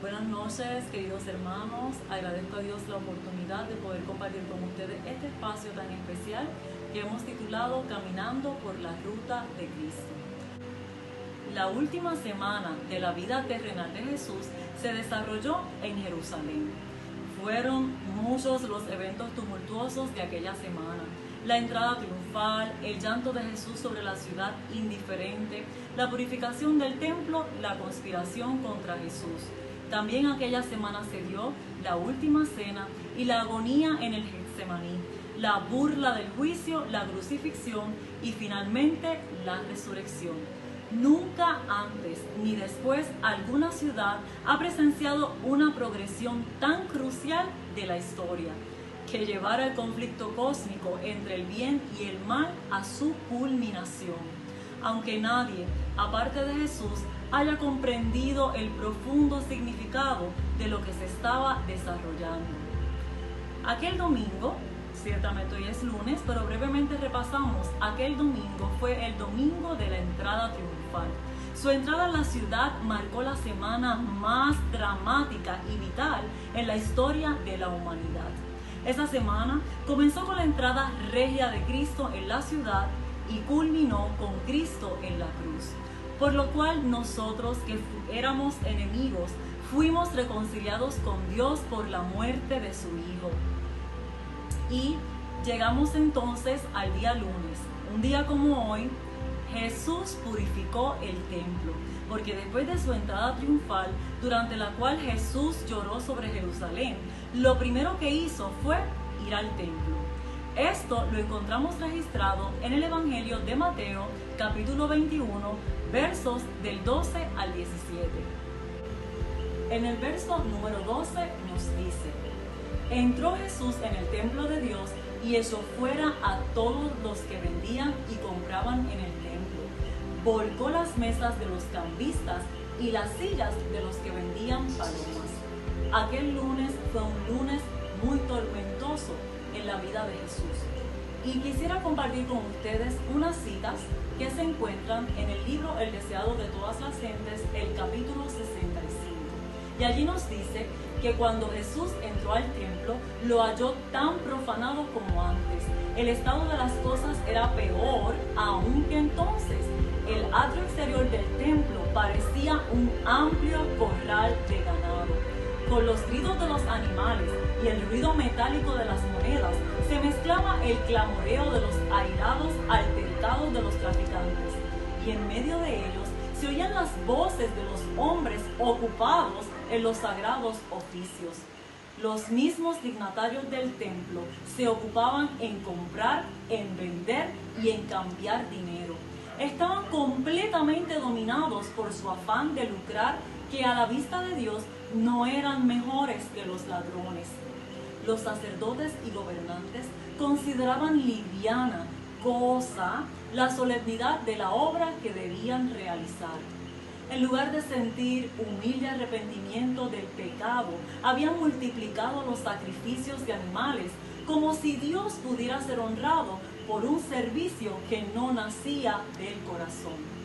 Buenas noches, queridos hermanos. Agradezco a Dios la oportunidad de poder compartir con ustedes este espacio tan especial que hemos titulado Caminando por la Ruta de Cristo. La última semana de la vida terrenal de Jesús se desarrolló en Jerusalén. Fueron muchos los eventos tumultuosos de aquella semana. La entrada triunfal, el llanto de Jesús sobre la ciudad indiferente, la purificación del templo, la conspiración contra Jesús. También aquella semana se dio la última cena y la agonía en el Getsemaní, la burla del juicio, la crucifixión y finalmente la resurrección. Nunca antes ni después alguna ciudad ha presenciado una progresión tan crucial de la historia, que llevara el conflicto cósmico entre el bien y el mal a su culminación. Aunque nadie, aparte de Jesús, haya comprendido el profundo significado de lo que se estaba desarrollando. Aquel domingo, ciertamente hoy es lunes, pero brevemente repasamos, aquel domingo fue el domingo de la entrada triunfal. Su entrada a la ciudad marcó la semana más dramática y vital en la historia de la humanidad. Esa semana comenzó con la entrada regia de Cristo en la ciudad y culminó con Cristo en la cruz, por lo cual nosotros que éramos enemigos fuimos reconciliados con Dios por la muerte de su Hijo. Y llegamos entonces al día lunes, un día como hoy. Jesús purificó el templo, porque después de su entrada triunfal, durante la cual Jesús lloró sobre Jerusalén, lo primero que hizo fue ir al templo. Esto lo encontramos registrado en el Evangelio de Mateo, capítulo 21, versos del 12 al 17. En el verso número 12 nos dice: entró Jesús en el templo de Dios y echó fuera a todos los que vendían y compraban en el templo. Volcó las mesas de los cambistas y las sillas de los que vendían palomas. Aquel lunes fue un lunes muy tormentoso en la vida de Jesús. Y quisiera compartir con ustedes unas citas que se encuentran en el libro El deseado de todas las gentes, el capítulo 65. Y allí nos dice que cuando Jesús entró al templo, lo halló tan profanado como antes. El estado de las cosas era peor aún que entonces. El atrio exterior del templo parecía un amplio corral de ganado. Con los gritos de los animales y el ruido metálico de las monedas, se mezclaba el clamoreo de los airados altercados de los traficantes. Y en medio de ellos se oían las voces de los hombres ocupados en los sagrados oficios. Los mismos dignatarios del templo se ocupaban en comprar, en vender y en cambiar dinero. Estaban completamente dominados por su afán de lucrar, que a la vista de Dios no eran mejores que los ladrones. Los sacerdotes y gobernantes consideraban liviana cosa la solemnidad de la obra que debían realizar. En lugar de sentir humilde arrepentimiento del pecado, habían multiplicado los sacrificios de animales, como si Dios pudiera ser honrado por un servicio que no nacía del corazón.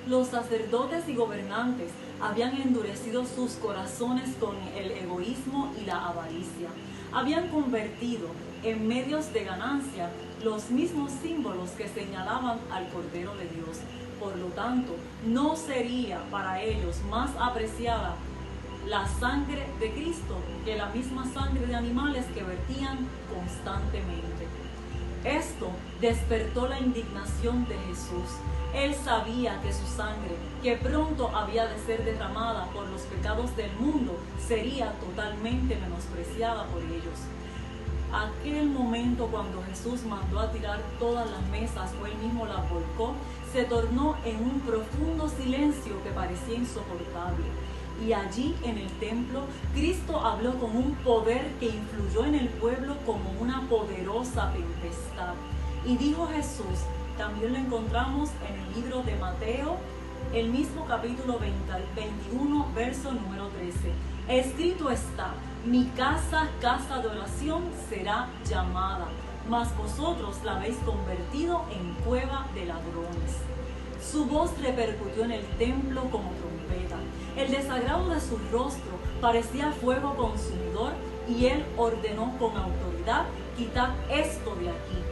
Los sacerdotes y gobernantes habían endurecido sus corazones con el egoísmo y la avaricia. Habían convertido en medios de ganancia los mismos símbolos que señalaban al Cordero de Dios. Por lo tanto, no sería para ellos más apreciada la sangre de Cristo que la misma sangre de animales que vertían constantemente. Esto despertó la indignación de Jesús. Él sabía que su sangre, que pronto había de ser derramada por los pecados del mundo, sería totalmente menospreciada por ellos. Aquel momento cuando Jesús mandó a tirar todas las mesas o él mismo las volcó, se tornó en un profundo silencio que parecía insoportable. Y allí en el templo, Cristo habló con un poder que influyó en el pueblo como una poderosa tempestad. Y dijo Jesús, también lo encontramos en el libro de Mateo, el mismo capítulo 21, verso número 13. Escrito está: mi casa, casa de oración será llamada, mas vosotros la habéis convertido en cueva de ladrones. Su voz repercutió en el templo como trompeta. El desagrado de su rostro parecía fuego consumidor y él ordenó con autoridad: quitad esto de aquí.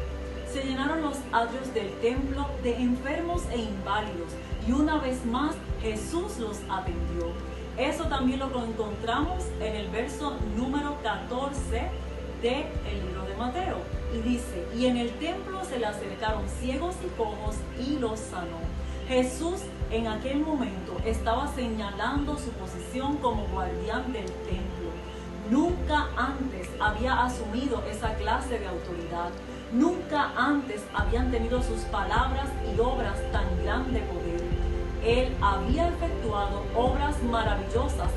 Se llenaron los atrios del templo de enfermos e inválidos y una vez más Jesús los atendió. Eso también lo encontramos en el verso número 14 del libro de Mateo. Y dice: y en el templo se le acercaron ciegos y cojos y los sanó. Jesús en aquel momento estaba señalando su posición como guardián del templo. Nunca antes había asumido esa clase de autoridad. Nunca antes habían tenido sus palabras y obras tan grande poder. Él había efectuado obras maravillosas